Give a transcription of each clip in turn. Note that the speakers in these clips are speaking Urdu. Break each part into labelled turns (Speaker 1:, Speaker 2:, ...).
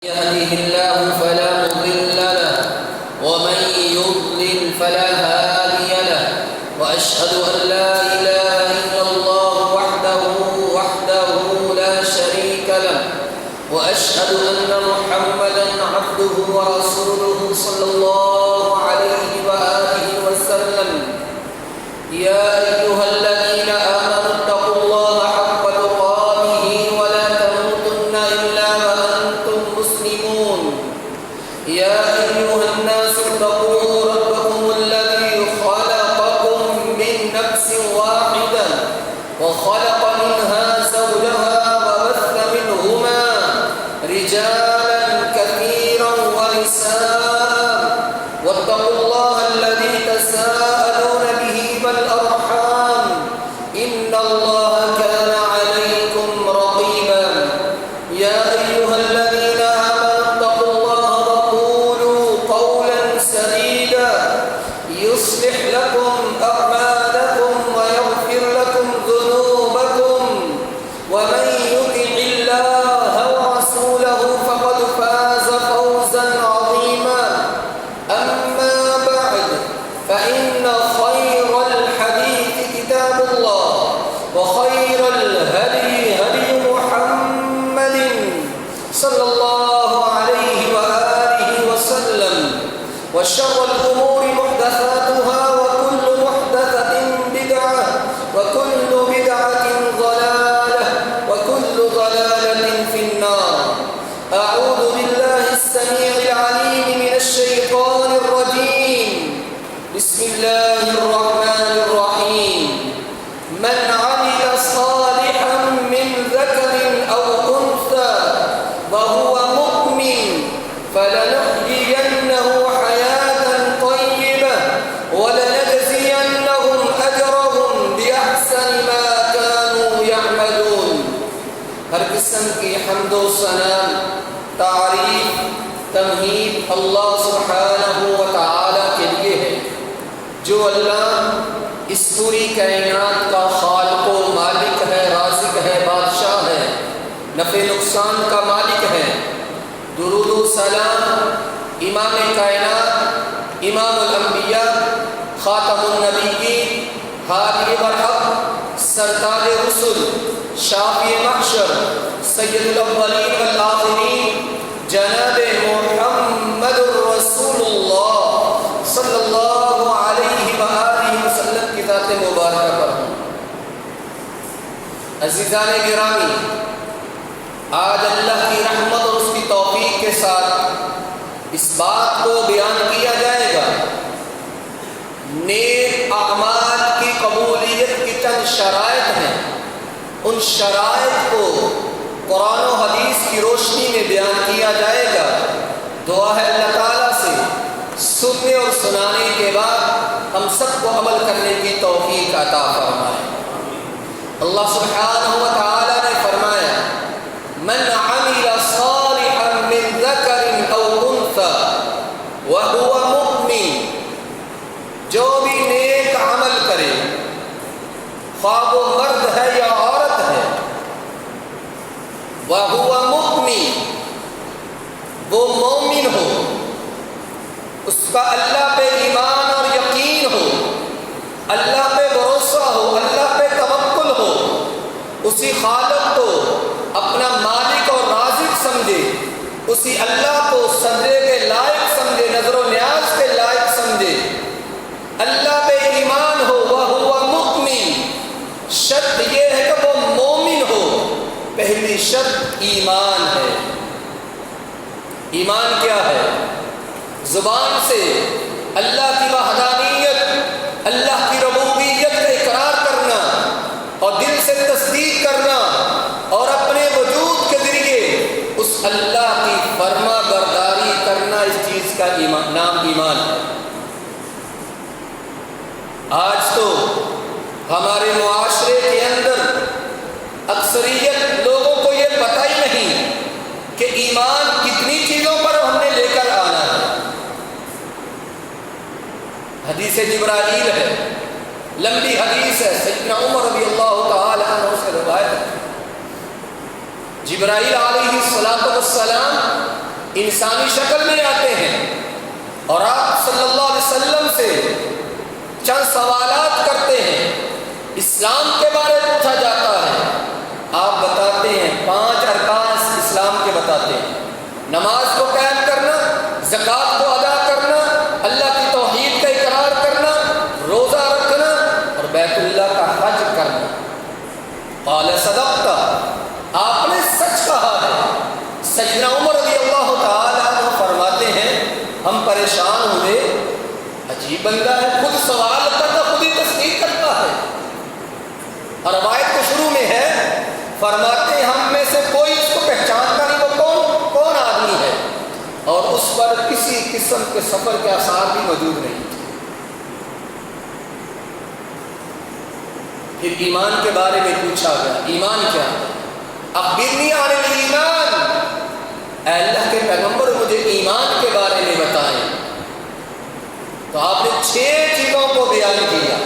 Speaker 1: يهده الله فلا مضل له ومن يضلل فلا هادي له وأشهد أن لا إله إلا الله وحده لا شريك له وأشهد أن محمدا عبده ورسوله صلى الله عليه وآله وسلم يا أيها الذين آمنوا اتقوا الله حق تقاته ولا تموتن إلا وأنتم مسلمون يا أيها الناس اتقوا ربكم الذي خلقكم من نفس واحدة وخلق منها زوجها وبث منهما رجالا كثيرا ونساء واتقوا الله الذي تساءلون به والأرحام إن الله كان عليكم رقيبا يا أيها الذين آمنوا اتقوا الله وقولوا قولا سديدا يصلح لكم أعمالكم ويغفر لكم ذنوبكم ومن يطع الله ورسوله فقد فاز فوزا عظيما أما بعد فإن خير الحديث كتاب الله وخير الهدي هدي محمد صلى الله عليه وآله وسلم وشر الأمور محدثاتها وكل محدثة بدعة وكل بدعة ضلالة وكل ضلالة في النار أعوذ بالله السميع العليم من الشيطان الرجيم بسم الله الرحمن الرحيم من عمل صالحا من ذكر أو أنثى وهو مؤمن فلنحيينه حياة طيبة ولنجزينهم أجرهم بأحسن ما كانوا يعملون ہر قسم کی حمد و ثنا تعریف تمہید اللہ سبحانہ و تعالی کے لیے ہے جو اللہ اس پوری کائنات کا خالق و مالک ہے، رازق ہے، بادشاہ ہے، نفع نقصان کا مالک ہے۔ درود و سلام امام کائنات، امام الانبیاء، خاتم النبیین، ہادی برحق، سرتاج رسل، شافی محشر، سید الاولین والآخرین، جناب محمد رسول اللہ صلی اللہ علیہ وآلہ وسلم کی ذات مبارکہ پر ہوں۔ عزیزان گرامی، آج اللہ کی رحمت اور اس کی توفیق کے ساتھ اس بات کو بیان کیا جائے گا نیک اعمال کی قبولیت کی چند شرائط ہیں، ان شرائط کو قرآن و حدیث کی روشنی میں بیان کیا جائے گا۔ دعا ہے اللہ تعالیٰ سے سننے اور سنانے کے بعد ہم سب کو عمل کرنے کی توفیق عطا فرمائے۔ اللہ سبحانہ و تعالیٰ نے فرمایا من عمل صالحا من ذکر او انثى وهو مؤمن، جو بھی نیک عمل کرے خواہ وہ مرد ہے یا عورت ہے، وهو مؤمن، وہ مومن ہو، اس کا اللہ پہ ایمان اور یقین ہو، اللہ پہ بھروسہ ہو، اللہ پہ توکل ہو، اسی خالق کو اپنا مالک اور رازق سمجھے، اسی اللہ کو سجدے کے لائق سمجھے، نظر و نیاز کے لائق سمجھے، اللہ پہ ایمان ہو، وَهُوَ مُؤْمِن، شرط یہ ہے کہ وہ مومن ہو۔ پہلی شرط ایمان ہے۔ ایمان کیا ہے؟ زبان سے اللہ کی وحدانیت، اللہ کی ربوبیت کا اقرار کرنا اور دل سے تصدیق کرنا اور اپنے وجود کے ذریعے اس اللہ کی فرما برداری کرنا، اس چیز کا نام ایمان ہے۔ آج تو ہمارے معاشرے کے اندر اکثریت لوگوں کو یہ پتہ ہی نہیں کہ ایمان کتنی چیزوں پر ہم نے لے کر آنا ہے۔ حدیث جبرائیل ہے، لمبی حدیث ہے، سیدنا عمر رضی اللہ تعالی عنہ سے روایت ہے۔ جبرائیل علیہ السلام انسانی شکل میں آتے ہیں اور آپ صلی اللہ علیہ وسلم سے چند سوالات کرتے ہیں، اسلام کے بارے میں پوچھا جاتا ہے، آپ بتاتے ہیں 5 ارکان اسلام کے بتاتے ہیں، نماز کو قائم کرنا، زکوٰۃ کو ادا کرنا، اللہ کی توحید کا اقرار کرنا، روزہ رکھنا اور بیت اللہ کا حج کرنا۔ قال صدقت، آپ نے سچ کہا ہے۔ سیدنا عمر رضی اللہ تعالیٰ عنہ فرماتے ہیں ہم پریشان ہوئے، عجیب بندہ ہے، خود سوال کرتا خود ہی تصدیق کرتا ہے۔ اور روایت کے شروع میں ہے، فرماتے ہیں ہم میں سے کوئی اس کو پہچانتا نہیں وہ کون آدمی ہے، اور اس پر کسی قسم کے سفر کے آثار بھی موجود نہیں تھے۔ پھر ایمان کے بارے میں پوچھا گیا، ایمان کیا ہے؟ اخبرنی عن الایمان، اے اللہ کے پیغمبر مجھے ایمان کے بارے میں بتائیں۔ تو آپ نے 6 چیزوں کو بیان کیا۔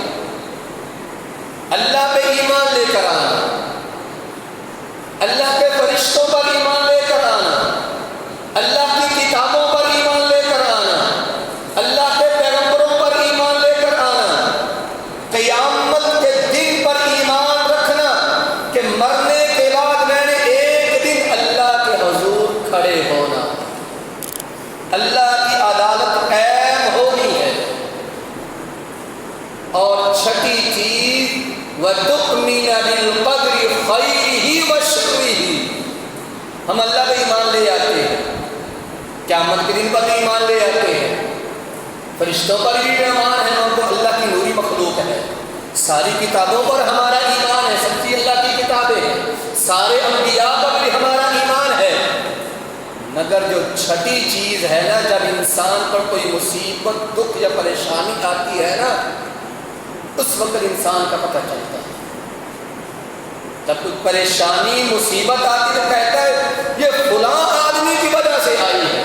Speaker 1: اللہ پہ ایمان لے کر آنا، اللہ کے فرشتوں پر ایمان لے کر آنا، اللہ کی کتابوں پر ایمان لے کر آنا، اللہ کے پیغمبروں پر ایمان لے کر آنا، قیامت کے دن پر ایمان رکھنا کہ مرنے کے بعد میں نے ایک دن اللہ کے حضور کھڑے ہونا، اللہ کی عدالت قائم ہونی ہے۔ اور چھٹی چیز وَتُؤْمِنَ بِالْقَدْرِ خَيْرِهِ وَشَرِّهِ، ہم اللہ پہ ایمان لے آتے ہیں، قیامت کے دن پر بھی ایمان لے آتے ہیں، فرشتوں پر بھی ایمان ہے، اور وہ اللہ کی نوری مخلوق ہے، ساری کتابوں پر ہمارا ایمان ہے، سچی اللہ کی کتابیں ہیں، سارے انبیاء پر بھی ہمارا ایمان ہے۔ مگر جو چھٹی چیز ہے نا، جب انسان پر کوئی مصیبت، دکھ یا پریشانی آتی ہے نا، اس وقت انسان کا پتہ چلتا ہے۔ جب کوئی پریشانی مصیبت آتی تو کہتا ہے یہ فلاں آدمی کی وجہ سے آئی ہے،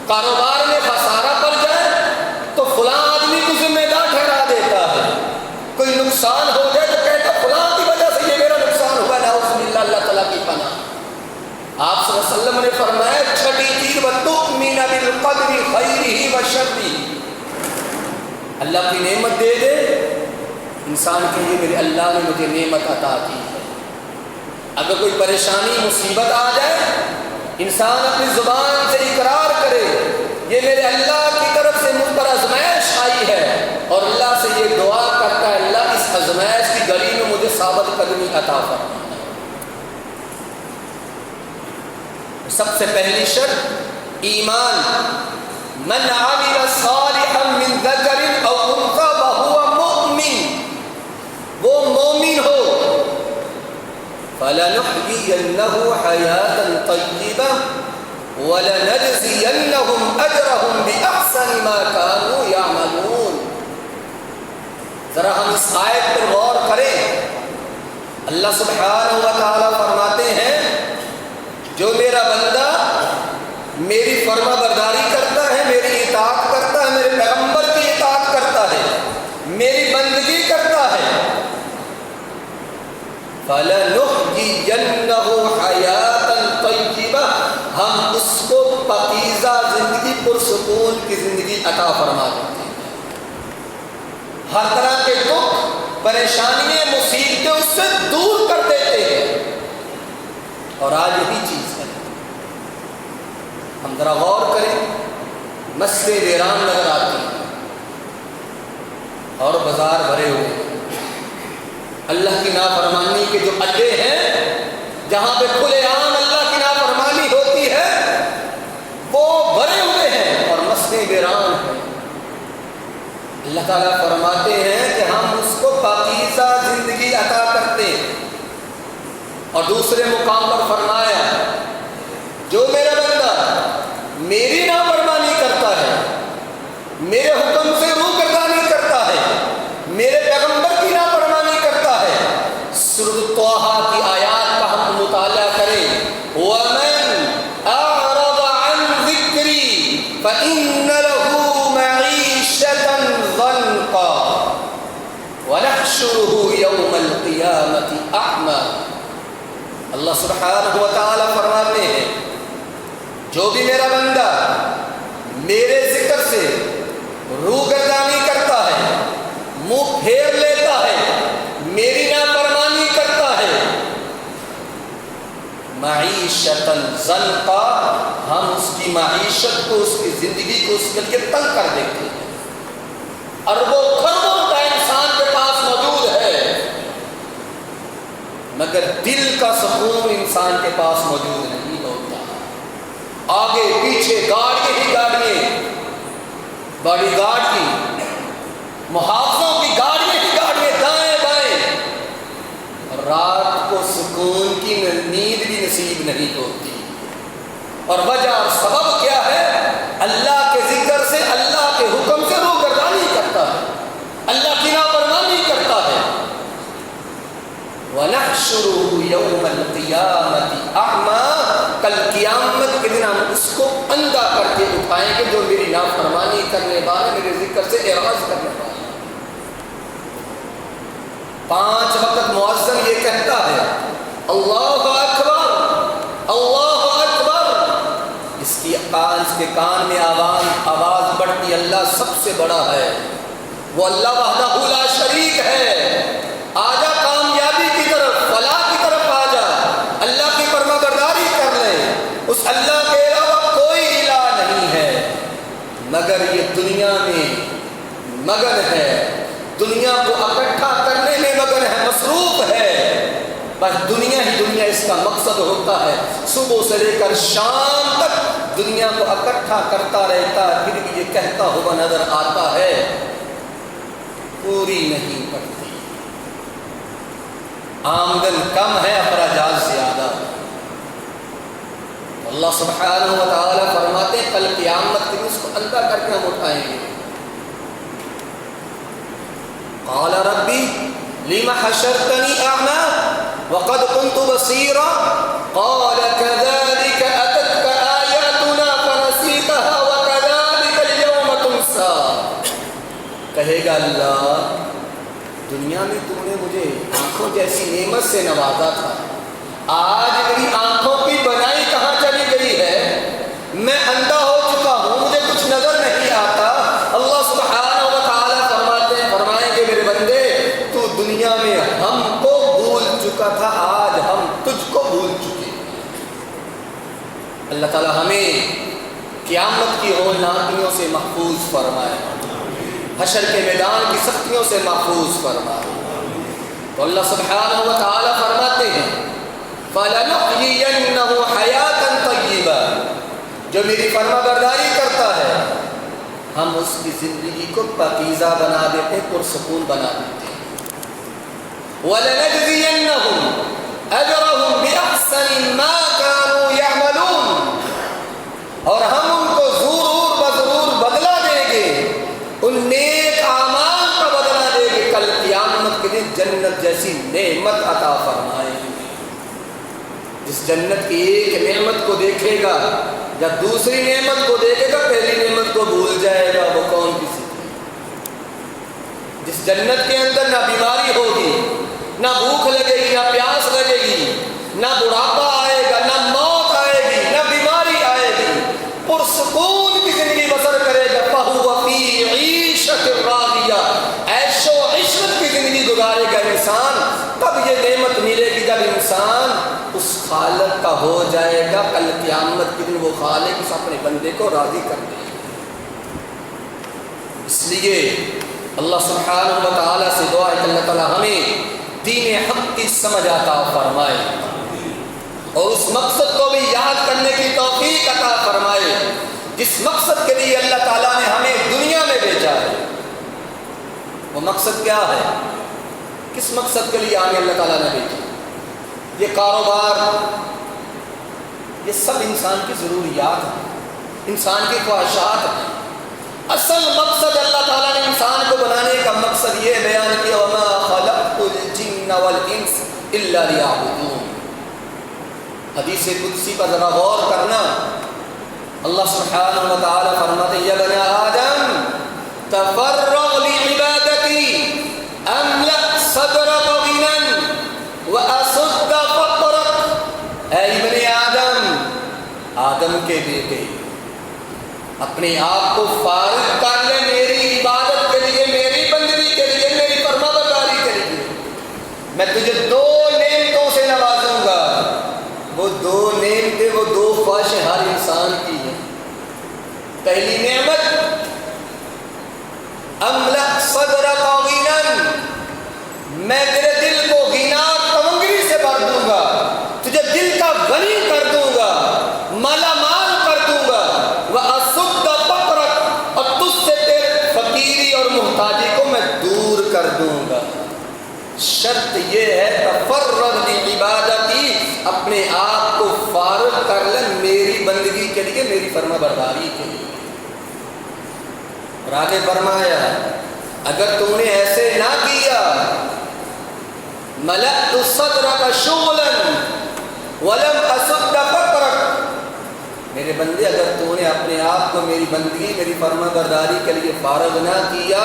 Speaker 1: کاروبار میں خسارہ پڑ جائے تو فلاں آدمی کو ذمہ دار ٹھہرا دیتا ہے، کوئی نقصان ہو جائے تو کہتا فلاں کی وجہ سے یہ میرا نقصان ہوا، نعوذ باللہ، اللہ تعالیٰ کی پناہ۔ آپ صلی اللہ علیہ وسلم نے فرمایا چھٹی چیز وَتُؤْمِنَ بِالْقَدْرِ خَيْرِهِ وَشَرِّهِ، اللہ کی نعمت دے دے انسان کے لیے میرے اللہ نے مجھے نعمت عطا کی ہے۔ اگر کوئی پریشانی مصیبت آ جائے، انسان اپنی زبان سے اقرار کرے یہ میرے اللہ کی طرف سے مجھ پر آزمائش آئی ہے، اور اللہ سے یہ دعا کرتا ہے اللہ اس آزمائش کی گھڑی میں مجھے ثابت قدمی عطا فرما۔ سب سے پہلی شرط ایمان، من عمل صالحا من ذکر او انثى وهو مؤمن، وہ مومن ہو، فَلَنُحْيِيَنَّهُ حَيَاةً طَيِّبَةً وَلَنَجْزِيَنَّهُمْ أَجْرَهُمْ بِأَحْسَنِ مَا كَانُوا يَعْمَلُونَ۔ ذرا ہم اس آیت پر غور کریں۔ اللہ سبحانہ و تعالیٰ فرماتے ہیں جو میرا بندہ میری فرما برداری کرتا ہے، میری اطاعت کرتا ہے، میرے پیغمبر کی اطاعت کرتا ہے، میری بندگی کرتا ہے، فَلَنُحْيِيَنَّهُ حَيَاةً طَيِّبَةً، ہم اس کو پاکیزہ زندگی، پرسکون کی زندگی عطا فرما دیتے ہیں۔ ہر طرح کے دکھ، پریشانیاں، مصیبتیں اس سے دور کر دیتے ہیں۔ اور آج یہی چیز ہے، ہم ذرا غور کریں، مسجدیں ویران نظر آتی ہیں اور بازار بھرے ہوئے ہیں، اللہ کی نافرمانی کے جو اڈے ہیں جہاں پہ کھلے عام اللہ کی نافرمانی ہوتی ہے وہ بھرے ہوئے ہیں اور مسجدیں ویران ہیں۔ اللہ تعالیٰ فرماتے ہیں کہ ہم اس کو پاکیزہ زندگی عطا کرتے ہیں، اور دوسرے مقام پر فرمایا جو میرا بندہ میری نافرمانی کرتا ہے، میرے حکم سے روگردانی کرتا ہے، میرے پیغمبر کی نافرمانی کرتا ہے، سورۃ طٰہٰ کی آیات کا ہم مطالعہ کریں، وَمَنْ أَعْرَضَ عَنْ ذِكْرِي فَإِنَّ لَهُ مَعِيشَةً ضَنْكًا وَنَحْشُرُهُ يَوْمَ الْقِيَامَةِ أَعْمَىٰ۔ اللہ سبحانہ و تعالیٰ فرماتے ہیں جو بھی میرا بندہ میرے ذکر سے روگردانی کرتا ہے، منہ پھیر لیتا ہے، میری نافرمانی کرتا ہے، معیشت ضنقا، ہم اس کی معیشت کو، اس کی زندگی کو اس کے لیے تنگ کر دیتے ہیں۔ اربوں خربوں کا انسان کے پاس موجود ہے، مگر دل کا سکون انسان کے پاس موجود نہیں ہوتا۔ آگے پیچھے گاڑیاں ہی گاڑیاں، باڈی گارڈ کی، محافظوں کی گاڑیاں ہی گاڑیاں، دائیں بائیں، رات کو سکون کی نیند بھی نصیب نہیں ہوتی۔ اور وجہ اور سبب کیا ہے؟ اللہ کے ذکر سے، اللہ کے حکم سے روگردانی کرتا ہے، اللہ کی نافرمانی کرتا ہے۔ وَنَحْشُرُهُ يَوْمَ الْقِيَامَةِ أَعْمَى، کل قیامت کے دن ہم اس کو اندھا کر کے اٹھائیں گے جو میری نافرمانی کرنے والے، میرے ذکر سے اعراض کرنے والے۔ 5 وقت مؤذن یہ کہتا ہے اللہ اکبر، اللہ اکبر، اس کے کان میں آواز بڑھتی، اللہ سب سے بڑا ہے، وہ اللہ وحدہ لا شریک ہے، آجا کامیابی کی طرف، فلاح کی طرف آجا، اللہ کی فرما برداری کر لے، اس اللہ کے علاوہ کوئی الہ نہیں ہے، مگر یہ دنیا میں مگن ہے، دنیا کو اکٹھا کرنے میں مگن ہے، مصروف ہے، بس دنیا ہی دنیا اس کا مقصد ہوتا ہے، صبح سے لے کر شام تک دنیا کو اکٹھا کرتا رہتا ہے، پھر بھی یہ کہتا ہوا نظر آتا ہے پوری نہیں پڑتی، آمدن کم ہے، اخراجات زیادہ۔ اللہ سبحانہ و تعالی فرماتے ہیں کل قیامت کے دن اس کو اندھا کر کے ہم اٹھائیں گے۔ قال ربی لم حشرتنی اعمی وقد كنت بصیرا قال كذلك اتتك آیاتنا فنسیتها وكذلك اليوم تنسى، کہے گا اللہ دنیا میں تم نے مجھے آنکھوں جیسی نعمت سے نوازا تھا، آج میری آنکھوں کی بنائی کہاں چلی گئی ہے، میں اندھا ہو چکا ہوں، مجھے کچھ نظر نہیں آتا۔ اللہ سبحانہ و تعالیٰ فرمائیں گے میرے بندے تو دنیا میں ہم کو بھول چکا تھا، آج ہم تجھ کو بھول چکے۔ اللہ تعالیٰ ہمیں قیامت کی ہولناکیوں سے محفوظ فرمائے، حشر کے میدان کی سختیوں سے محفوظ فرمائے۔ تو اللہ سبحانہ و تعالیٰ فرماتے ہیں فَلَنُحْيِيَنَّهُ حَيَاةً طَيِّبَةً، جو میری فرما برداری کرتا ہے ہم اس کی زندگی کو پاکیزہ بنا دیتے ہیں، پرسکون بنا دیتے ہیں۔ وَلَنَجْزِيَنَّهُمْ أَجْرَهُمْ بِأَحْسَنِ مَا كَانُوا يَعْمَلُونَ، اور ہم ان کو ضرور بضرور بدلہ دیں گے، ان نیک اعمال کا بدلہ دیں گے، کل قیامت کے دن جنت جیسی نعمت عطا فرمائے گی۔ جس جنت کی ایک نعمت کو دیکھے گا یا دوسری نعمت کو دیکھے گا پہلی نعمت کو بھول جائے گا، وہ کون کسی کی۔ جس جنت کے اندر نہ بیماری ہوگی، نہ بھوک لگے گی، نہ پیاس لگے گی، نہ بڑھاپا آئے گا، نہ موت آئے گی، نہ بیماری آئے گی، پرسکون کی زندگی بسر کرے گا، فَهُوَ فِي عِيشَةٍ رَاضِيَةٍ، عیش و عشرت کی زندگی گزارے گا انسان۔ تب یہ نعمت ملے گی جب انسان اس خالق کا ہو جائے گا، کل قیامت کے دن وہ خالق اس اپنے بندے کو راضی کر دے گا۔ اس لیے اللہ سبحانہ و تعالیٰ سے دعا ہے کہ اللہ تعالیٰ ہمیں دین حق کی سمجھ عطا فرمائے اور اس مقصد کو بھی یاد کرنے کی توفیق عطا فرمائے جس مقصد کے لیے اللہ تعالیٰ نے ہمیں دنیا میں بھیجا ہے۔ وہ مقصد کیا ہے؟ کس مقصد کے لیے ہمیں اللہ تعالیٰ نے بھیجا؟ یہ کاروبار، یہ سب انسان کی ضروریات ہیں، انسان کی خواہشات ہیں۔ اصل مقصد اللہ تعالیٰ نے انسان کو بنانے کا مقصد یہ بیان کیا وَمَا خَلَقْتُ الْجِنَّ وَالْإِنسَ إِلَّا لِيَعْبُدُونِ۔ حدیث قدسی پر ذرا غور کرنا، اللہ سبحانہ و تعالیٰ فرماتے ہیں یا بنی آدم تفرغ لعبادتی املأ صدرک غنى واسد فقرک، اے ابن آدم کے بیٹے اپنے آپ کو فارغ کر لیں میری عبادت کے لیے، میری بندگی کے لیے، میری فرما برداری کے لیے۔ میں تجھے 2 نعمتوں سے نوازوں گا۔ وہ 2 نعمتیں، وہ 2 خواہشیں ہر انسان کی ہیں۔ پہلی نعمت املک صدرک غنی، میں تیرے دل کو غنا تمنگری سے بھر دوں گا، تجھے دل کا غنی کر دوں گا، مالا مال کر دوں گا، واسد فقرک، اور تجھ سے تیرے فقیری اور محتاجی کو میں دور کر دوں گا۔ شرط یہ ہے تفرغ لعبادتی، اپنے آپ کو فارغ کر لیں میری بندگی کے لیے، میری فرما برداری کے لیے۔ اور آگے فرمایا اگر تم نے ایسے نہ کیا، ملأت صدرک شغلا ولم اسد فقرک، میرے بندے اگر تو نے اپنے آپ کو میری بندگی، میری فرما برداری کے لیے فارغ نہ کیا،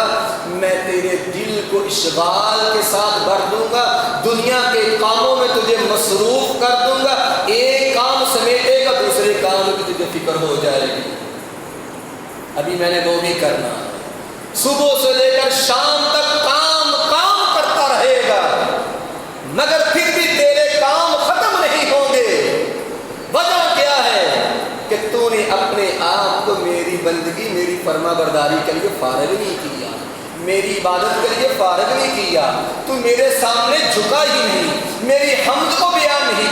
Speaker 1: میں تیرے دل کو اشغال کے ساتھ بھر دوں گا، دنیا کے کاموں میں تجھے مصروف کر دوں گا، ایک کام سمیٹے گا دوسرے کام کی تجھے فکر ہو جائے گی، ابھی میں نے وہ بھی کرنا، صبح سے لے کر شام تک کام کرتا رہے گا، مگر پھر بھی تیرے کام ختم نہیں ہوں گے۔ وجہ کیا ہے کہ تو نے اپنے آپ کو میری بندگی، میری فرما برداری کے لیے فارغ نہیں کیا، میری عبادت کے لیے فارغ نہیں کیا، تو میرے سامنے جھکا ہی نہیں، میری حمد کو بیان نہیں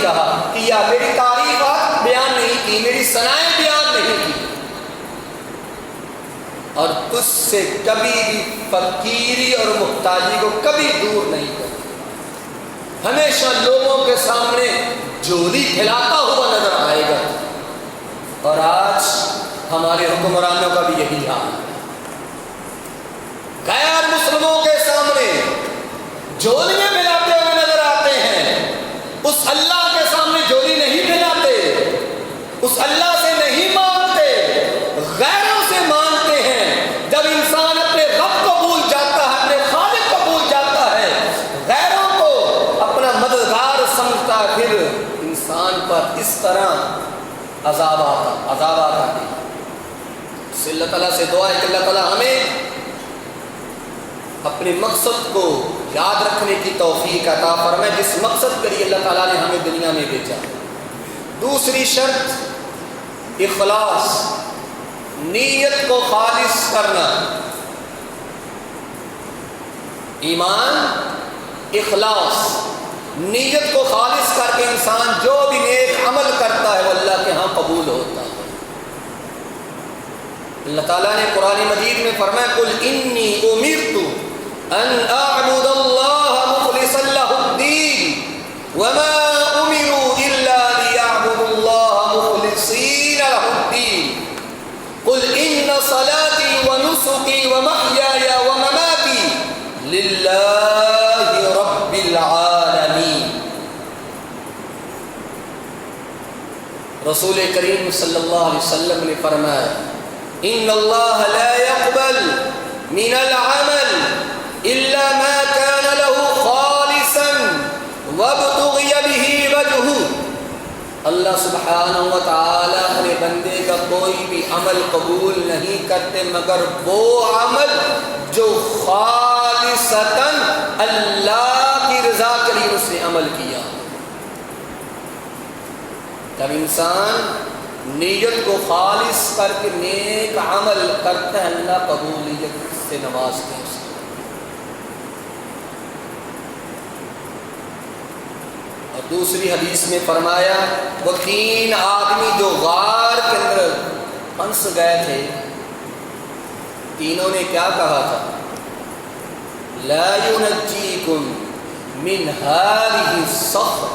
Speaker 1: کیا، میری تعریفات بیان نہیں کی، میری ثنائیں بیان نہیں کی، اور تجھ سے کبھی بھی فقیری اور محتاجی کو کبھی دور نہیں کرتا، ہمیشہ لوگوں کے سامنے جھولی پھیلاتا ہوا نظر آئے گا۔ اور آج ہمارے حکمرانوں کا بھی یہی حال ہے، غیر مسلموں کے سامنے جھولیاں پھیلاتے ہوئے نظر آتے ہیں، اس اللہ کے سامنے جھولی نہیں پھیلاتے، اس اللہ سے نہیں مانگتے، غیروں سے مانگتے ہیں۔ جب انسان اپنے رب کو بھول جاتا ہے، اپنے خالق کو بھول جاتا ہے، غیروں کو اپنا مددگار سمجھتا ہے، پھر انسان پر اس طرح عذاب آتا ہے۔ اس اللہ تعالیٰ سے دعا ہے کہ اللہ تعالیٰ ہمیں اپنے مقصد کو یاد رکھنے کی توفیق عطا فرمائے، جس مقصد کے لیے اللہ تعالیٰ نے ہمیں دنیا میں بھیجا۔ دوسری شرط اخلاص، نیت کو خالص کرنا، ایمان، اخلاص، نیت کو خالص کر کے انسان جو بھی نیک عمل کرتا ہے وہ اللہ کے ہاں قبول ہوتا ہے۔ اللہ تعالیٰ نے قرآن مجید میں فرمایا قل انی امرت ان اعبد اللہ مخلصا لہ الدین وما امروا الا لیعبدوا اللہ مخلصین لہ الدین قل ان صلاتی ونسکی ومحیای ومماتی للہ رب العالمین۔ رسول کریم صلی اللہ علیہ وسلم نے فرمایا ان اللہ لا يقبل من العمل الا ما كان له خالصا وابتغي به وجهه، اللہ سبحانہ و تعالی اپنے بندے کا کوئی بھی عمل قبول نہیں کرتے مگر وہ عمل جو خالصتاً اللہ کی رضا کے لیے اس نے عمل کیا۔ جب انسان نیت کو خالص کر کے نیک عمل کرتا ہے اللہ قبولیت سے نوازتے ہیں۔ اور دوسری حدیث میں فرمایا وہ 3 آدمی جو غار کے اندر پھنس گئے تھے، تینوں نے کیا کہا تھا؟ لا ينجيكم من هذه الصخرة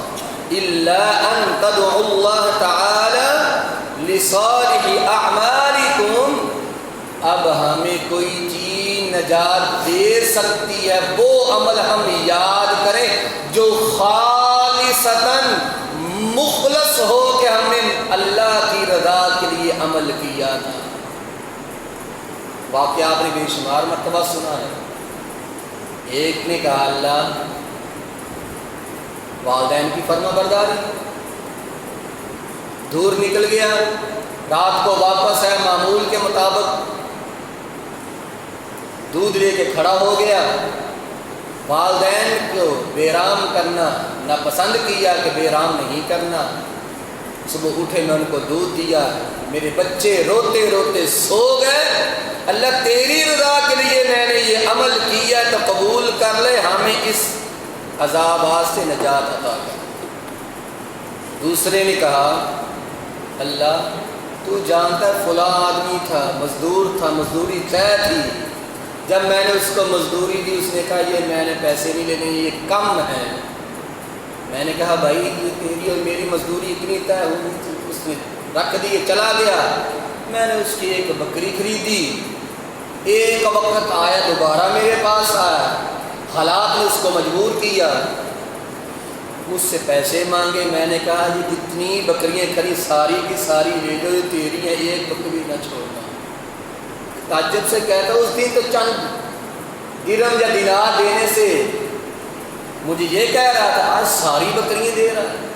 Speaker 1: إلا أن تدعوا الله تعالى لصالح أعمالكم، اب ہمیں کوئی چیز نجات دے سکتی ہے وہ عمل ہم یاد کریں جو خالصتاً مخلص ہو کہ ہم نے اللہ کی رضا کے لیے عمل کیا تھا۔ واقعہ آپ نے بے شمار مرتبہ سنا ہے۔ ایک نے کہا اللہ والدین کی فرما برداری، دور نکل گیا رات کو واپس ہے، معمول کے مطابق دودھ لے کے کھڑا ہو گیا۔ والدین کو بیرام کرنا ناپسند کیا کہ بیرام نہیں کرنا۔ صبح اٹھے میں ان کو دودھ دیا، میرے بچے روتے روتے سو گئے۔ اللہ تیری رضا کے لیے میں نے یہ عمل کیا تو قبول کر لے، ہمیں اس عذابات سے نجات عطا کر۔ دوسرے نے کہا اللہ تو جانتا ہے فلاں آدمی تھا، مزدور تھا، مزدوری طے تھی، جب میں نے اس کو مزدوری دی اس نے کہا یہ میں نے پیسے نہیں لینے، یہ کم ہے۔ میں نے کہا بھائی یہ تیری اور میری مزدوری اتنی طے ہوئی تھی، اس نے رکھ دی، چلا گیا۔ میں نے اس کی ایک بکری خریدی، ایک وقت آیا دوبارہ میرے پاس آیا، حالات نے اس کو مجبور کیا، مجھ سے پیسے مانگے۔ میں نے کہا یہ جتنی بکریاں کھری ساری کی ساری لے جو یہ تیری ہیں، ایک بکری نہ چھوڑنا۔ تعجب سے کہتا اس دن تو چند درہم یا دینار دینے سے مجھے یہ کہہ رہا تھا، آج ساری بکریاں دے رہا ہے۔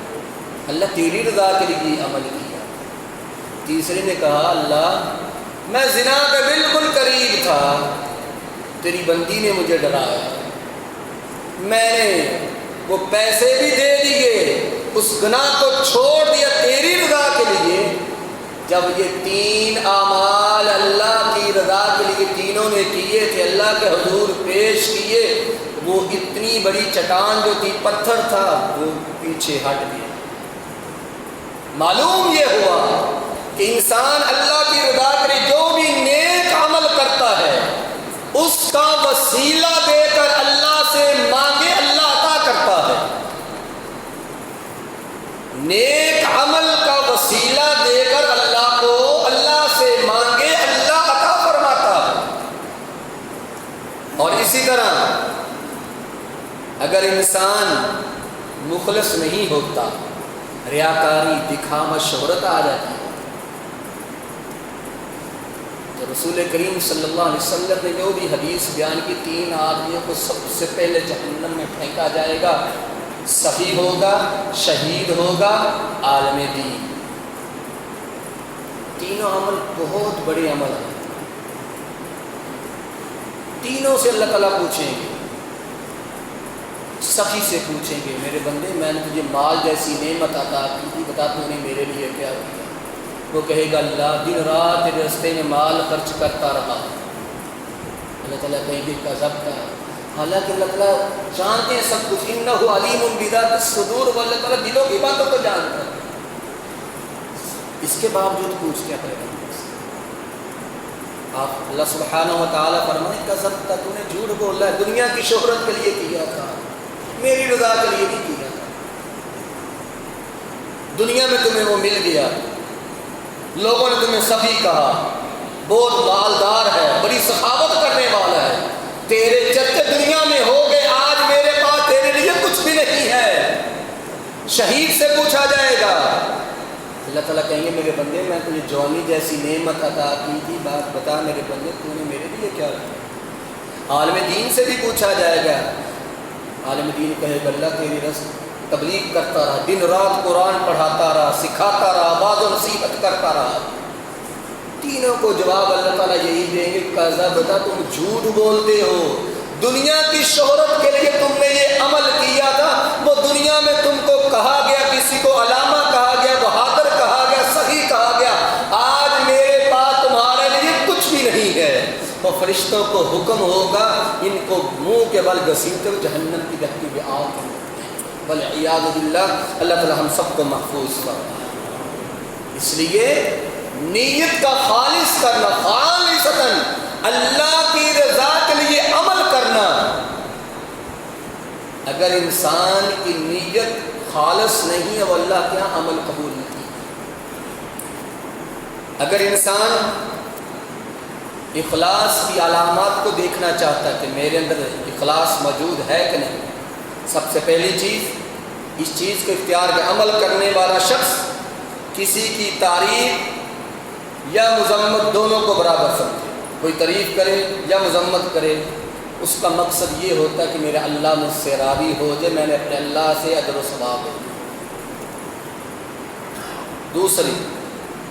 Speaker 1: اللہ تیری رضا کے لیے عمل کیا۔ تیسرے نے کہا اللہ میں زنا کے بالکل قریب تھا، تیری بندی نے مجھے ڈرایا، میں نے وہ پیسے بھی دے دیے، اس گناہ کو چھوڑ دیا تیری رضا کے لیے۔ جب یہ تین اعمال اللہ کی رضا کے لیے تینوں نے کیے تھے، اللہ کے حضور پیش کیے، وہ اتنی بڑی چٹان جو تھی، پتھر تھا، وہ پیچھے ہٹ گیا۔ معلوم یہ ہوا کہ انسان اللہ کی رضا کے لیے جو بھی نیک عمل کرتا ہے اس کا وسیلہ دے کر اللہ سے مانگے، اللہ عطا کرتا ہے۔ نیک عمل کا وسیلہ دے کر اللہ کو اللہ سے مانگے، اللہ عطا فرماتا ہے۔ اور اسی طرح اگر انسان مخلص نہیں ہوتا، ریاکاری، دکھاوا، شہرت آ جاتی ہے، تو رسول کریم صلی اللہ علیہ وسلم نے جو بھی حدیث بیان کی، تین آدمیوں کو سب سے پہلے جہنم میں پھینکا جائے گا، سخی ہوگا، شہید ہوگا، عالم دین۔ تینوں عمل بہت بڑے عمل ہیں، تینوں سے اللہ تعالیٰ پوچھیں گے۔ سخی سے پوچھیں گے میرے بندے میں نے تجھے مال جیسی نعمت عطا کی تھی، بتا تو نے میرے لیے کیا کیا؟ وہ کہے گا اللہ دن رات تیرے راستے میں مال خرچ کرتا رہا۔ اللہ تعالیٰ کہیں گے کذبت، حالانکہ اللہ تعالیٰ جانتے ہیں سب کچھ، انہ علیم بذات الصدور، وہ اللہ تعالیٰ دلوں کی باتوں کو جانتا ہے، اس کے باوجود پوچھ کیا کرے گا؟ آپ اللہ سبحانہ و تعالیٰ فرمائے کذبت، تو نے جھوٹ بولا ہے، دنیا کی شہرت کے لیے کیا تھا، میری رضا کے لیے نہیں کیا تھا۔ دنیا میں تمہیں وہ مل گیا، لوگوں نے تمہیں سخی کہا، بہت مالدار ہے، بڑی سخاوت کرنے والا ہے، تیرے چرچے دنیا میں ہو گئے، آج میرے پاس تیرے لیے کچھ بھی نہیں ہے۔ شہید سے پوچھا جائے گا، اللہ تعالیٰ کہیں گے میرے بندے میں تجھے جوانی جیسی نعمت عطا کی تھی، بات بتا میرے بندے تو نے میرے لیے کیا کیا؟ عالم دین سے بھی پوچھا جائے گا، عالم دین کہے گا اللہ تیری رسم تبلیغ کرتا رہا، دن رات قرآن پڑھاتا رہا، سکھاتا رہا، واعظ و نصیحت کرتا رہا۔ تینوں کو جواب اللہ تعالیٰ یہی دیں گے کذبت، تم جھوٹ بولتے ہو، دنیا کی شہرت کے لیے تم نے یہ عمل کیا تھا، وہ دنیا میں تم کو کہا گیا، کسی کو علامہ کہا گیا، بہادر کہا گیا، صحیح کہا گیا، آج میرے پاس تمہارے لیے کچھ بھی نہیں ہے۔ اور فرشتوں کو حکم ہوگا ان کو منہ کے بل گھسیٹتے ہوئے جہنم کی دہتی ہوئی آگ میں، والعیاذ باللہ۔ اللہ تعالی ہم سب کو محفوظ فرمائے۔ اس لیے نیت کا خالص کرنا، خالصتاً اللہ کی رضا کے لیے عمل کرنا۔ اگر انسان کی نیت خالص نہیں ہے وہ اللہ کے یہاں عمل قبول نہیں۔ اگر انسان اخلاص کی علامات کو دیکھنا چاہتا ہے کہ میرے اندر اخلاص موجود ہے کہ نہیں، سب سے پہلی چیز اس چیز کو اختیار کے عمل کرنے والا شخص کسی کی تعریف یا مذمت دونوں کو برابر سمجھے، کوئی تعریف کرے یا مذمت کرے، اس کا مقصد یہ ہوتا ہے کہ میرا اللہ مجھ سے راضی ہو جائے، میں نے اپنے اللہ سے اجر و ثواب لے۔ دوسری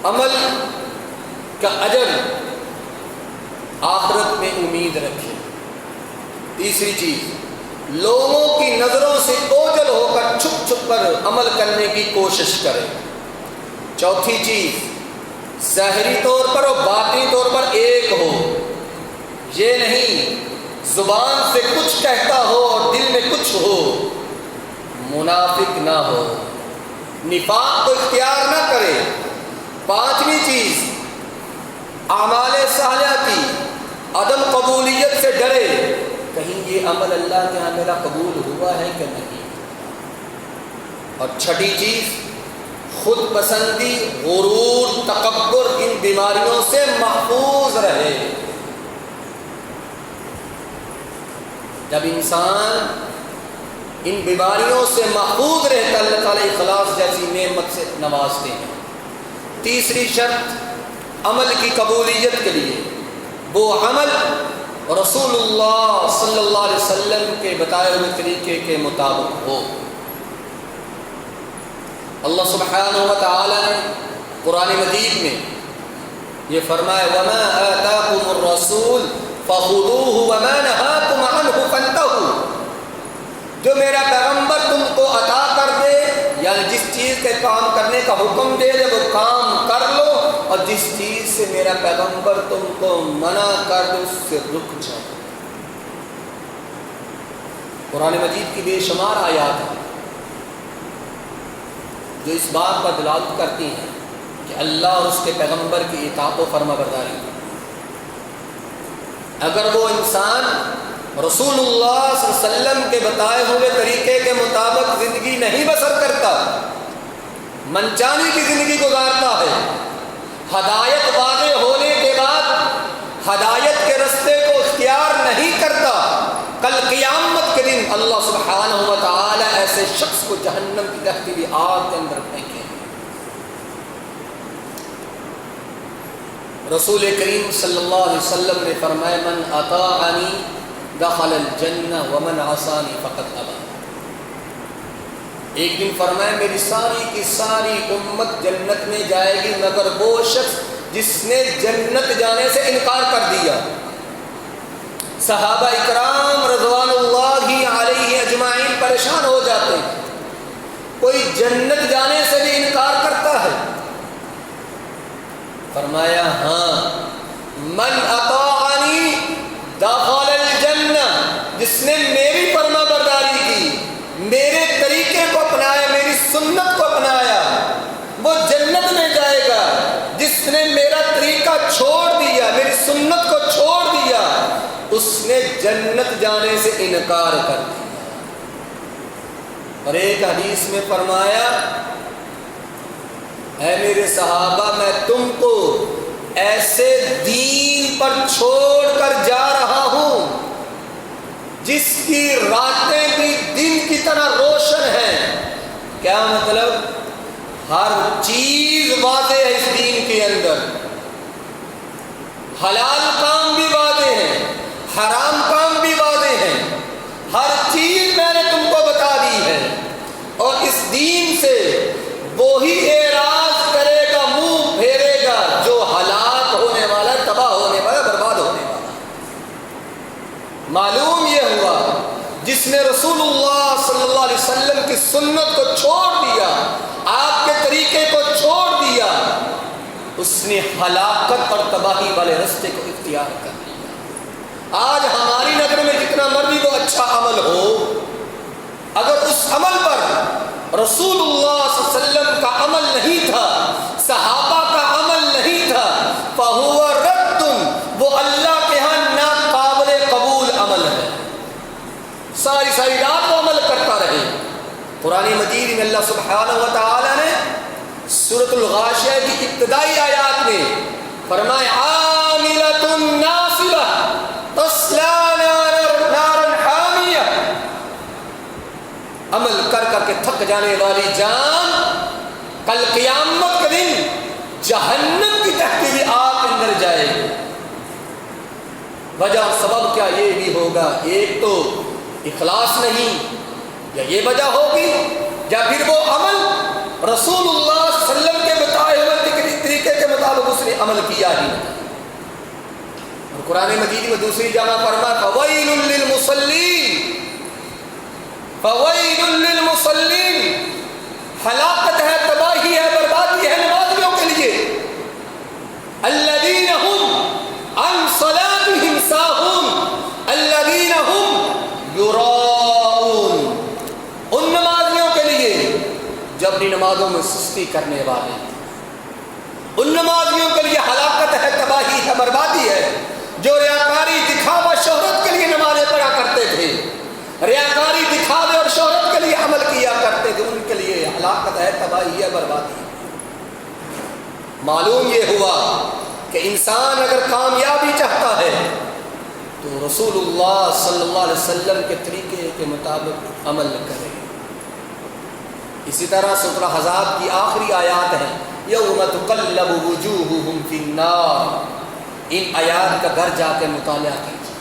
Speaker 1: عمل کا اجر آخرت میں امید رکھے۔ تیسری چیز، لوگوں کی نظروں سے اوجھل ہو کر چھپ چھپ کر عمل کرنے کی کوشش کرے۔ چوتھی چیز، ظاہری طور پر اور باطنی طور پر ایک ہو، یہ نہیں زبان سے کچھ کہتا ہو اور دل میں کچھ ہو، منافق نہ ہو، نفاق کو اختیار نہ کرے۔ پانچویں چیز، اعمال صالحہ کی عدم قبولیت سے ڈرے، کہیں یہ عمل اللہ کے ہاں میرا قبول ہوا ہے کہ نہیں۔ اور چھٹی چیز، خود پسندی، غرور، تکبر، ان بیماریوں سے محفوظ رہے۔ جب انسان ان بیماریوں سے محفوظ رہتا، اللہ تعالیٰ اخلاص جیسی نعمت سے نوازتے ہیں۔ تیسری شرط عمل کی قبولیت کے لیے، وہ عمل رسول اللہ صلی اللہ علیہ وسلم کے بتائے ہوئے طریقے کے مطابق ہو۔ اللہ سبحانہ و تعالی نے قرآن مجید میں یہ فرمایا، وَمَا آتَاكُمُ الرَّسُولُ فَخُذُوهُ وَمَا نَهَاكُمْ عَنْهُ فَانْتَهُوا، جو میرا پیغمبر تم کو عطا کر دے، یعنی جس چیز کے کام کرنے کا حکم دے دے وہ کام کر لو، اور جس چیز سے میرا پیغمبر تم کو منع کر دے اس سے رک جاؤ۔ قرآن مجید کی بے شمار آیات ہیں جو اس بات پر دلالت کرتی ہیں کہ اللہ اور اس کے پیغمبر کی اطاعت و فرما برداری۔ اگر وہ انسان رسول اللہ صلی اللہ علیہ وسلم کے بتائے ہوئے طریقے کے مطابق زندگی نہیں بسر کرتا، منچانی کی زندگی گزارتا ہے، ہدایت واضح ہونے کے بعد ہدایت کے رستے کو اختیار نہیں کرتا، کل قیامت کے دن اللہ سبحانہ و تعالی ایسے شخص کو جہنم کی دہتی ہوئی آگ کے اندر پھینکے۔ رسول کریم صلی اللہ علیہ وسلم نے فرمایا، من اطاعنی دخل الجنہ ومن عصانی فقد ابا۔ ایک دن فرمایا، میری ساری کی ساری امت جنت میں جائے گی مگر وہ شخص جس نے جنت جانے سے انکار کر دیا۔ صحابہ اکرام رضوان اللہ علیہ اجمعین پریشان ہو جاتے ہیں، کوئی جنت جانے سے بھی انکار کرتا ہے؟ فرمایا، ہاں، من اطاعنی دخل الجنہ، جس نے میری فرما برداری کی، میرے طریقے کو اپنایا، میری سنت کو اپنایا، وہ جنت میں جائے گا۔ جس نے میرا طریقہ چھوڑ دیا، میری سنت کو چھوڑ دیا، اس نے جنت جانے سے انکار کر دیا۔ اور ایک حدیث میں فرمایا، اے میرے صحابہ، میں تم کو ایسے دین پر چھوڑ کر جا رہا ہوں جس کی راتیں بھی دن کی طرح روشن ہیں۔ کیا مطلب؟ ہر چیز واضح ہے اس دین کے اندر، حلال کام بھی واضح ہے، حرام کام بھی واضح ہے، ہر چیز میں نے تم کو بتا دی ہے، اور اس دین سے وہی اعراض کرے گا، منہ پھیرے گا جو ہلاک ہونے والا، تباہ ہونے والا، برباد ہونے والا۔ معلوم یہ ہوا، جس نے رسول اللہ صلی اللہ علیہ وسلم کی سنت کو چھوڑ دیا، آپ کے طریقے کو چھوڑ دیا، اس نے ہلاکت اور تباہی والے رستے کو اختیار کر لیا۔ آج ہماری نظر میں جتنا مرضی وہ اچھا عمل ہو، اگر اس عمل پر رسول اللہ صلی اللہ علیہ وسلم کا عمل نہیں تھا، صحابہ کا عمل نہیں تھا، فَهُوَ رَدٌّ، وہ اللہ کے ہاں ناقابل قبول عمل ہے۔ ساری رات وہ عمل کرتا رہے۔ قرآن مجید میں اللہ سبحانہ و تعالی نے سورۃ الغاشیہ کی ابتدائی آیات میں فرمایا، عاملۃ ناصبہ تصلی نارا حامیہ، عمل کر کر کے تھک جانے والی جان کل قیامت کے دن جہنم کی تہتی ہوئی آگ کے اندر جائے گی۔ وجہ سبب کیا؟ یہ بھی ہوگا، ایک تو اخلاص نہیں، یا یہ وجہ ہوگی، یا پھر وہ عمل رسول اللہ صلی اللہ علیہ وسلم کے بتائے ہوئے طریقے تعلق اس نے عمل کیا ہی نہیں۔ اور قرآن مجید میں دوسری جگہ فرمایا فویل للمصلین، فویل للمصلین، ہلاکت ہے، تباہی ہے، بربادی ہے نمازیوں کے لیے، الذین هم عن صلاتهم ساہون الذین هم یراؤون، ان نمازیوں کے لیے جو اپنی نمازوں میں سستی کرنے والے، ان نمازیوں کے لیے ہلاکت ہے، تباہی ہے، بربادی ہے، جو ریاکاری، دکھاوا، شہرت کے لیے نمازیں پڑھا کرتے تھے، ریاکاری، دکھاوے اور شہرت کے لیے عمل کیا کرتے تھے، ان کے لیے ہلاکت ہے، تباہی ہے، بربادی ہے۔ معلوم یہ ہوا کہ انسان اگر کامیابی چاہتا ہے تو رسول اللہ صلی اللہ علیہ وسلم کے طریقے کے مطابق عمل کرے۔ اسی طرح سورہ احزاب کی آخری آیات ہے یوم تقلب وجوہہم فی النار، ان آیات کا گھر جا کے مطالعہ کیجیے۔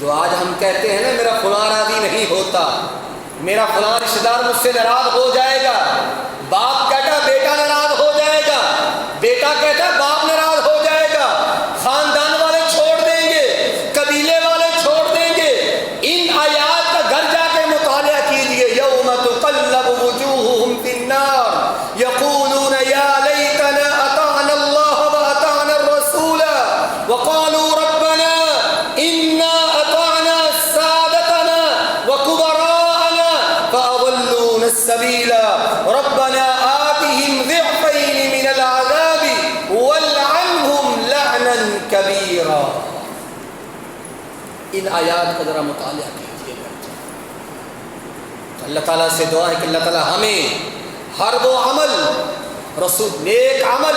Speaker 1: جو آج ہم کہتے ہیں نا میرا فلاں راضی نہیں ہوتا، میرا فلاں رشتہ دار مجھ سے ناراض ہو جائے گا، باپ کہتا بیٹا ناراض ہو جائے گا، بیٹا کہتا باپ ناراض ہو جائے گا، خاندان والے چھوڑ دیں گے، قبیلے والے چھوڑ دیں گے، ان آیات کا گھر جا کے مطالعہ کیجیے۔ یوم تقلب وجوہہم فی النار یقولون یا لیتنا اطعنا اللہ واطعنا الرسول وقالوا ربنا انا اطعنا سادتنا وکبراءنا فاضلونا السبیل ربنا آتهم ضعفین من العذاب والعنهم لعنا کبیرا۔ ان آیات کا ذرا مطالعہ کیجیے گا۔ اللہ تعالیٰ سے دعا ہے کہ اللہ تعالیٰ ہمیں ہر وہ عمل نیک عمل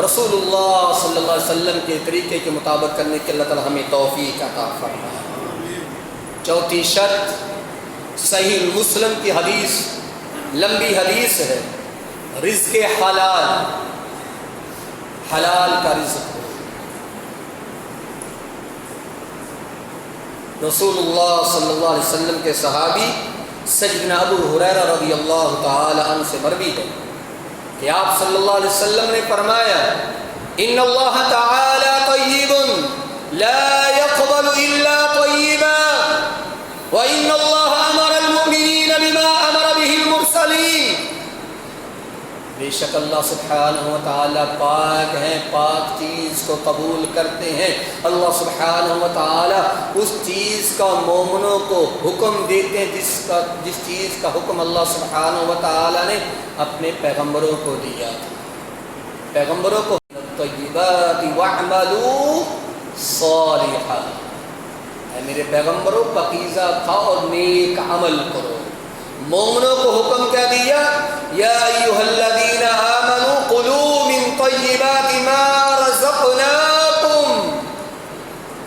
Speaker 1: رسول اللہ صلی اللہ علیہ وسلم کے طریقے کے مطابق کرنے کے اللہ تعالیٰ ہمیں توفیق عطا فرمائے۔ چوتھی شرط صحیح مسلم کی حدیث، لمبی حدیث ہے، رزق حلال، حلال کا رزق ہو۔ رسول اللہ صلی اللہ علیہ وسلم کے صحابی سیدنا ابو ہریرہ رضی اللہ تعالی عنہ سے مروی ہے کہ آپ صلی اللہ علیہ وسلم نے فرمایا ان اللہ تعالی طیب لا يقبل الا طیبا وان اللہ امر المؤمنین بما امر به المرسلین۔ بے شک اللہ سبحانہ و تعالی پاک ہیں، پاک چیز کو قبول کرتے ہیں۔ اللہ سبحانہ و تعالی اس چیز کا مومنوں کو حکم دیتے ہیں جس چیز کا حکم اللہ سبحانہ و تعالی نے اپنے پیغمبروں کو دیا تھا۔ پیغمبروں کو طیبات وعملوا صالحا، اے میرے پیغمبروں پاکیزہ کھاؤ اور نیک عمل کرو۔ مومنوں کو حکم کیا دیا؟ یا ایھا الذین آمنوا کلوا من طیبات ما رزقناکم،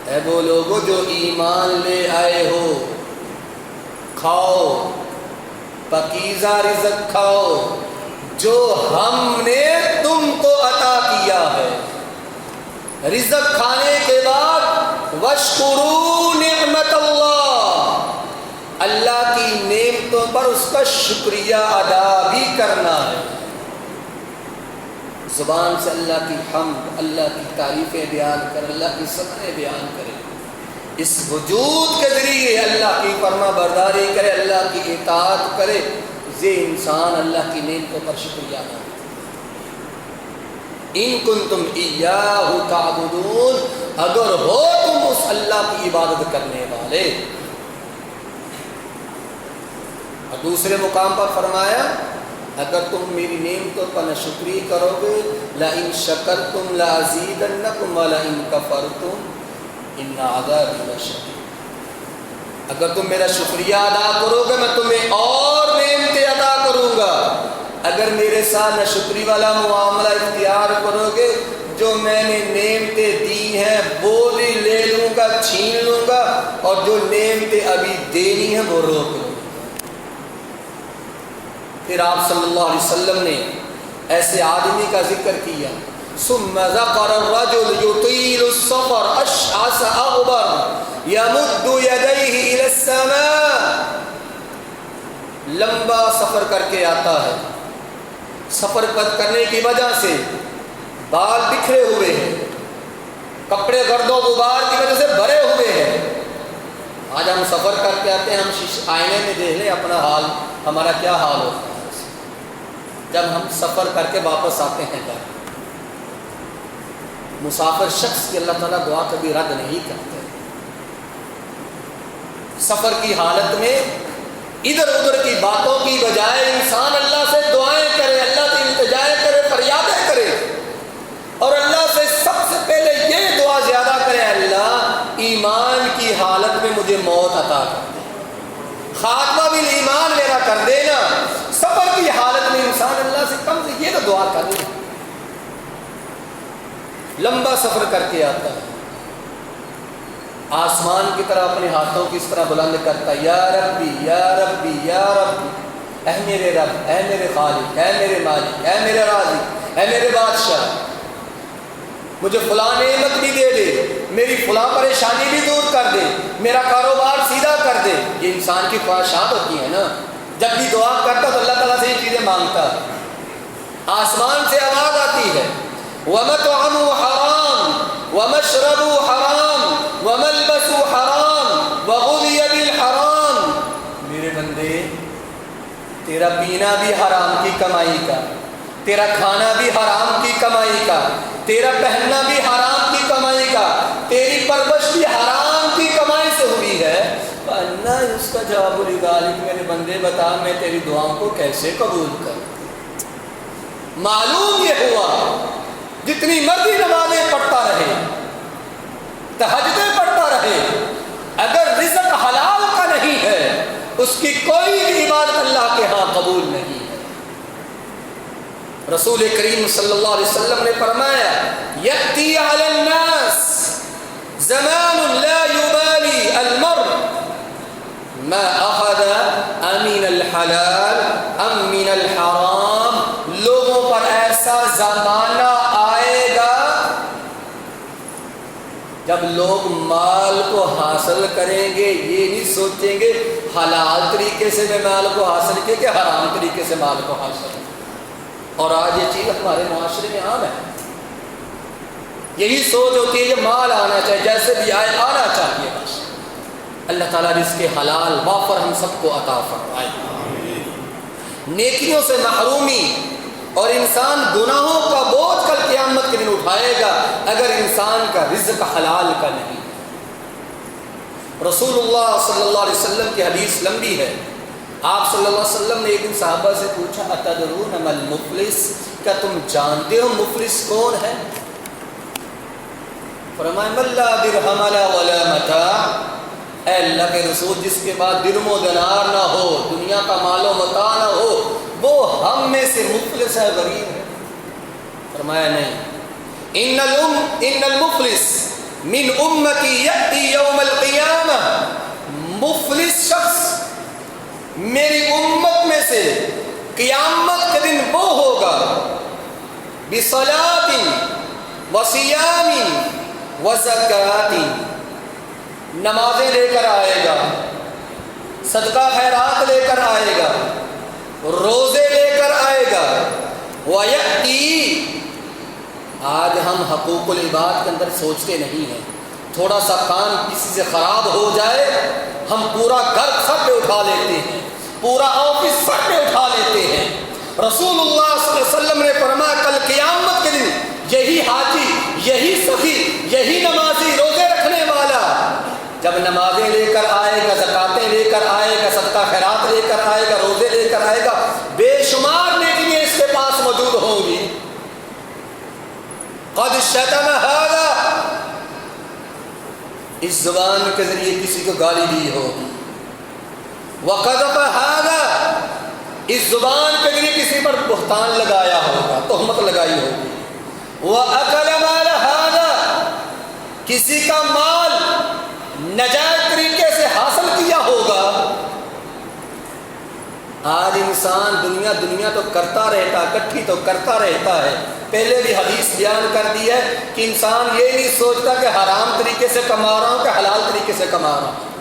Speaker 1: اے وہ لوگوں جو ایمان لے آئے ہو، کھاؤ پاکیزہ رزق کھاؤ جو ہم نے تم کو عطا کیا ہے۔ رزق کھانے کے بعد واشکروا نعمت اللہ کی نعمتوں پر اس کا شکریہ ادا بھی کرنا ہے۔ زبان سے اللہ کی حمد، اللہ کی تعریفیں بیان کرے، اللہ کی ثنائیں بیان کرے، اس وجود کے ذریعے اللہ کی فرما برداری کرے، اللہ کی اطاعت کرے، یہ انسان اللہ کی نعمتوں پر شکریہ ادا کرے۔ ان کنتم ایاہ تعبدون، اگر ہو تم اس اللہ کی عبادت کرنے والے۔ اور دوسرے مقام پر فرمایا اگر تم میری نعمتوں پر ناشکری کرو گے لئن شکرتم لازیدنکم ولئن کفرتم ان عذابی لشدید، اگر تم میرا شکریہ ادا کرو گے میں تمہیں اور نعمتیں عطا کروں گا، اگر میرے ساتھ ناشکری والا معاملہ اختیار کرو گے جو میں نے نعمتیں دی ہیں وہ بھی لے لوں گا، چھین لوں گا، اور جو نعمتیں ابھی دینی ہیں وہ روک لوں گا۔ پھر آپ صلی اللہ علیہ وسلم نے ایسے آدمی کا ذکر کیا، ثم ذکر الرجل یطیل السفر اشعث اغبر یمد یدیہ الی السماء، لمبا سفر کر کے آتا ہے، سفر کرنے کی وجہ سے بال بکھرے ہوئے ہیں، کپڑے گرد و غبار کی وجہ سے بھرے ہوئے ہیں۔ آج ہم سفر کر کے آتے ہیں، ہم آئینے میں دیکھ لیں اپنا حال، ہمارا کیا حال ہوتا ہے جب ہم سفر کر کے واپس آتے ہیں گھر۔ مسافر شخص کی اللہ تعالیٰ دعا کبھی رد نہیں کرتے۔ سفر کی حالت میں ادھر ادھر کی باتوں کی بجائے انسان اللہ سے دعائیں کرے، اللہ سے التجائیں کرے، فریادیں کرے، اور اللہ سے سب سے پہلے یہ دعا زیادہ کرے، اللہ ایمان کی حالت میں مجھے موت عطا کر دے، خاتمہ بھی ایمان میرا کر دینا۔ سفر کی حالت میں انسان اللہ سے کم سے یہ تو دعا کر لے۔ لمبا سفر کر کے آتا ہے، آسمان کی طرح اپنے ہاتھوں کی اس طرح بلند کرتا ہے، یا ربی یا ربی یا ربی، اے میرے رب، اے میرے خالق، اے میرے مالک، اے میرے رازق، اے میرے بادشاہ، مجھے فلاں نعمت بھی دے دے، میری فلاں پریشانی بھی دور کر دے، میرا کاروبار سیدھا کر دے۔ یہ انسان کی خواہشات ہوتی ہیں نا، جب بھی دعا کرتا تو اللہ تعالیٰ سے یہ چیزیں مانگتا ہے۔ آسمان سے آواز آتی ہے، وَمَطْعَمُهُ حَرَامٌ وَمَشْرَبُهُ حَرَامٌ وَمَلْبَسُهُ حَرَامٌ وَغُذِيَ بِالْحَرَامِ۔ میرے بندے، تیرا پینا بھی حرام کی کمائی کا، تیرا کھانا بھی حرام کی کمائی کا، تیرا پہننا بھی حرام کی کمائی کا، تیری پرورش بھی حرام کی کمائی سے ہوئی ہے۔ فَأَنَّىٰ يُسْتَجَابُ لِذَٰلِكَ، میرے بندے بتا میں تیری دعاؤں کو کیسے قبول کروں؟ معلوم یہ ہوا جتنی مرضی نمازیں پڑھتا رہے، تہجدیں پڑھتا رہے، اگر رزق حلال کا نہیں ہے اس کی کوئی بھی عبادت اللہ کے ہاں قبول نہیں ہے۔ رسول کریم صلی اللہ علیہ وسلم نے فرمایا، یأتی علی الناس زمان لا یبالی المرء ما اخذ امن الحلال ام من الحرام، لوگوں پر ایسا زمانہ آئے گا جب لوگ مال کو حاصل کریں گے یہ نہیں سوچیں گے حلال طریقے سے میں مال کو حاصل کیا کہ حرام طریقے سے مال کو حاصل کیا۔ اور آج یہ چیز ہمارے معاشرے میں عام ہے، یہی سوچ ہوتی ہے کہ مال آنا چاہیے، جیسے بھی آئے آنا چاہیے بس۔ اللہ تعالیٰ رزق حلال وافر ہم سب کو عطا فرمائے۔ نیکیوں سے محرومی اور انسان گناہوں کا بوجھ کل قیامت کے دن اٹھائے گا اگر انسان کا رزق حلال کا نہیں۔ رسول اللہ صلی اللہ علیہ وسلم کی حدیث لمبی ہے، آپ صلی اللہ علیہ وسلم نے ایک دن صحابہ سے پوچھا، اتدرون ما المفلس، کیا تم جانتے ہو مفلس کون ہے؟ فرمایا من لا درہم ولا متاع، اے اللہ کے رسول جس کے بعد درم و دینار نہ ہو، دنیا کا مال و متاع نہ ہو، وہ ہم میں سے مفلس ہے، غریب ہے؟ فرمایا نہیں، ان المفلس من امتی یأتی یوم القیامہ، مفلس شخص میری امت میں سے قیامت کے دن وہ ہوگا بصلاۃ وصیام وزکوٰۃ، نمازیں لے کر آئے گا، صدقہ خیرات لے کر آئے گا، روزے لے کر آئے گا، وَيَأْتِي، آج ہم حقوق العباد کے اندر سوچتے نہیں ہیں، تھوڑا سا کام کسی سے خراب ہو جائے ہم پورا گھر سر پہ اٹھا لیتے ہیں، پورا آفس سر پہ اٹھا لیتے ہیں۔ رسول اللہ صلی اللہ علیہ وسلم نے فرمایا کل قیامت کے دن یہی حاجی، یہی سخی، یہی نمازی، روزے رکھنے والا جب نمازیں لے کر آئے گا، زکاتیں لے کر آئے گا، صدقہ خیرات لے کر آئے گا، روزے لے کر آئے گا، بے شمار نیکیاں اس کے پاس موجود ہوں گی، قد شتم ھذا، اس زبان کے ذریعے کسی کو گالی دی ہوگی، وقذف ھذا، اس زبان کے ذریعے کسی پر بہتان لگایا ہوگا، تہمت لگائی ہوگی، وَأَكَلَ مَالَ ھذا، کسی کا مال ناجائز طریقے سے حاصل کیا ہوگا۔ آج انسان دنیا تو کرتا رہتا، اکٹھی تو کرتا رہتا ہے، پہلے بھی حدیث بیان کر دی ہے کہ انسان یہ نہیں سوچتا کہ حرام طریقے سے کما رہا ہوں کہ حلال طریقے سے کما رہا ہوں۔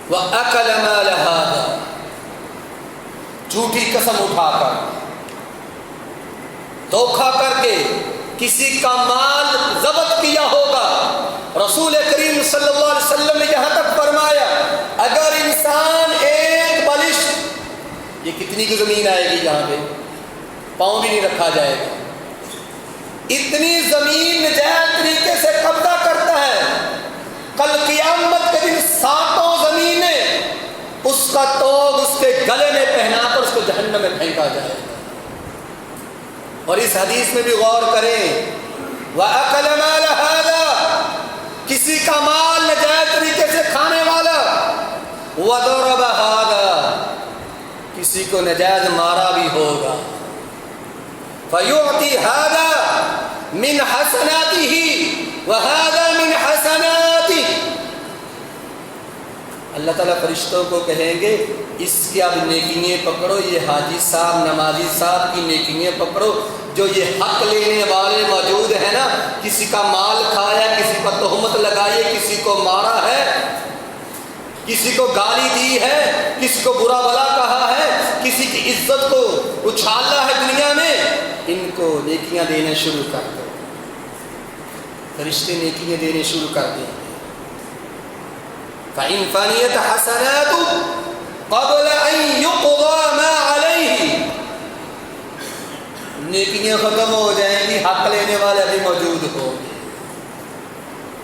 Speaker 1: وَأَكَلَ مَالَ ھذا، جھوٹی قسم اٹھا کر، دھوکہ کر کے کسی کا مال ضبط کیا ہوگا۔ رسول کریم صلی اللہ علیہ وسلم نے یہاں تک فرمایا اگر انسان ایک بلش، یہ کتنی کی زمین آئے گی جہاں پہ پاؤں بھی نہیں رکھا جائے گا، اتنی زمین نجائز طریقے سے قبضہ کرتا ہے، کل قیامت کے دن 7 زمینیں اس کا توگ اس کے گلے میں پہنا کر اس کو جہنم میں پھینکا جائے گا۔ اور اس حدیث میں بھی غور کریں، وَأَكَلَ مَالَ هَذَا، کسی کا مال نجائز طریقے سے کھانے والا، وَضَرَبَ هَذَا، کسی کو نجائز مارا بھی ہوگا، فَيُعْطِي هَذَا مِنْ حَسَنَاتِهِ وَهَذَا مِنْ حَسَنَاتِهِ، اللہ تعالیٰ فرشتوں کو کہیں گے اس کی اب نیکیاں پکڑو، یہ حاجی صاحب نمازی صاحب کی نیکیاں پکڑو، جو یہ حق لینے والے موجود ہیں نا، کسی کا مال کھایا، کسی پر تہمت لگائی، کسی کو مارا ہے، کسی کو گالی دی ہے، کسی کو برا بھلا کہا ہے، کسی کی عزت کو اچھالا ہے دنیا میں، ان کو نیکیاں دینا شروع کر دو۔ فرشتے نیکیاں دینے شروع کر دیں، فَإِنْ فَنِيَتْ حَسَنَاتُ قَبْلَ أَنْ يُقْضَى مَا عَلَيْهِ، نیکیاں ختم ہو جائیں گی، حق لینے والے بھی موجود ہوں گے،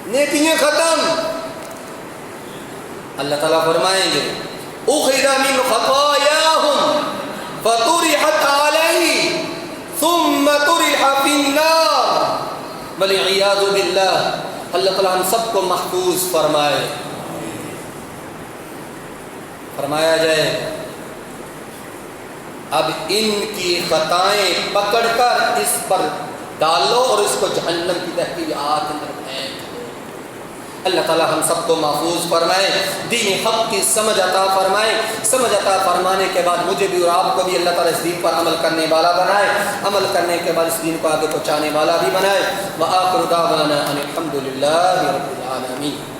Speaker 1: نیکیاں ختم۔ اللہ تعالیٰ فرمائیں گے اُخِذَ مِنْ خَطَايَاهُمْ فَطُرِحَتْ عَلَيْهِ ثُمَّ طُرِحَ فِي النَّارِ وَالْعِيَاذُ بِاللَّهِ۔ اللہ تعالیٰ ہم سب کو محفوظ فرمائے۔ فرمایا جائے اب ان کی خطائیں پکڑ کر اس پر ڈالو اور اس کو جہنم کی تحقیر آگ اندر پھینک دو۔ اللہ تعالیٰ ہم سب کو محفوظ فرمائے، دین حق کی سمجھ عطا فرمائے، سمجھ عطا فرمانے کے بعد مجھے بھی اور آپ کو بھی اللہ تعالیٰ اس دین پر عمل کرنے والا بنائے، عمل کرنے کے بعد اس دین کو آگے پہنچانے والا بھی بنائے۔ وآخر دعوانا ان الحمد للہ رب العالمین۔